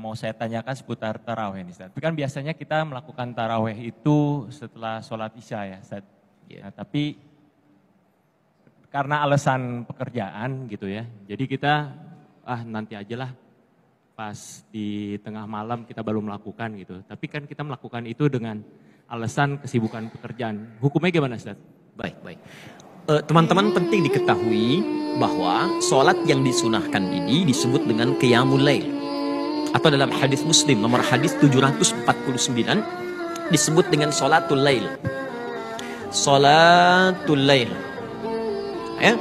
Mau saya tanyakan seputar taraweh nih, Ustaz. Tapi kan biasanya kita melakukan taraweh itu setelah sholat isya ya, Ustaz. Nah, tapi karena alasan pekerjaan gitu ya, jadi kita nanti aja lah pas di tengah malam kita baru melakukan gitu. Tapi kan kita melakukan itu dengan alasan kesibukan pekerjaan. Hukumnya gimana, Ustaz? Baik. Teman-teman penting diketahui bahwa sholat yang disunahkan ini disebut dengan qiyamul lail. Atau dalam hadis Muslim nomor hadis 749 disebut dengan sholatul lail. Sholatul lail. Ya.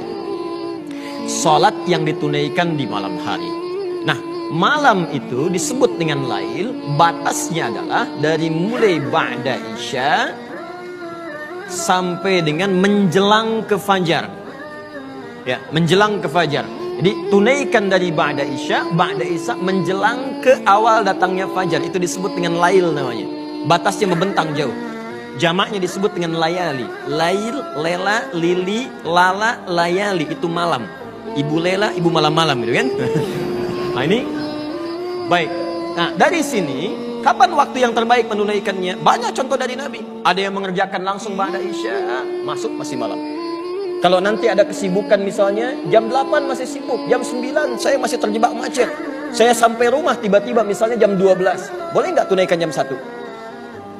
Sholat yang ditunaikan di malam hari. Nah, malam itu disebut dengan lail, batasnya adalah dari mulai ba'da isya sampai dengan menjelang ke fajar. Ya, menjelang ke fajar. Jadi tunaikan dari ba'da isya menjelang ke awal datangnya fajar. Itu disebut dengan lail namanya. Batasnya membentang jauh. Jamaknya disebut dengan layali. Lail, lela, lili, lala, layali. Itu malam. Ibu lela, ibu malam-malam gitu kan. Nah ini. Baik. Nah dari sini, kapan waktu yang terbaik menunaikannya? Banyak contoh dari Nabi. Ada yang mengerjakan langsung ba'da isya, masuk masih malam. Kalau nanti ada kesibukan misalnya, jam 8 masih sibuk, jam 9 saya masih terjebak macet. Saya sampai rumah tiba-tiba misalnya jam 12. Boleh nggak tunaikan jam 1?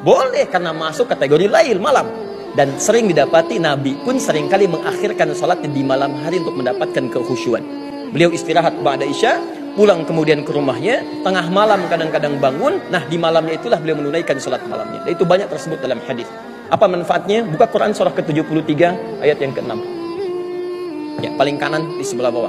Boleh, karena masuk kategori lail, malam. Dan sering didapati Nabi pun seringkali mengakhirkan sholat di malam hari untuk mendapatkan kekhusyuan. Beliau istirahat ba'da isya, pulang kemudian ke rumahnya, tengah malam kadang-kadang bangun, nah di malamnya itulah beliau menunaikan sholat malamnya. Dan itu banyak tersebut dalam hadis. Apa manfaatnya? Buka Quran surah ke-73 ayat yang ke-6. Ya, paling kanan di sebelah bawah.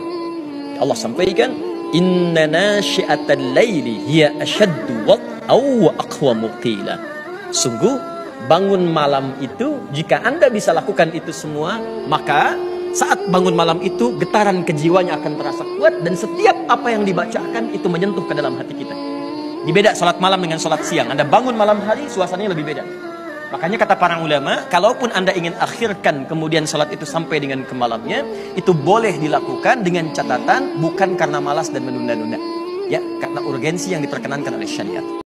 Allah sampaikan, "Inna nasyi'atal laili hiya ashaddu wat'aw wa aqwamu qila." Sungguh bangun malam itu, jika Anda bisa lakukan itu semua, maka saat bangun malam itu getaran kejiwanya akan terasa kuat dan setiap apa yang dibacakan itu menyentuh ke dalam hati kita. Dibeda salat malam dengan salat siang. Anda bangun malam hari, suasananya lebih beda. Makanya kata para ulama, kalaupun Anda ingin akhirkan kemudian salat itu sampai dengan ke malamnya, itu boleh dilakukan dengan catatan bukan karena malas dan menunda-nunda. Ya, karena urgensi yang diperkenankan oleh syariat.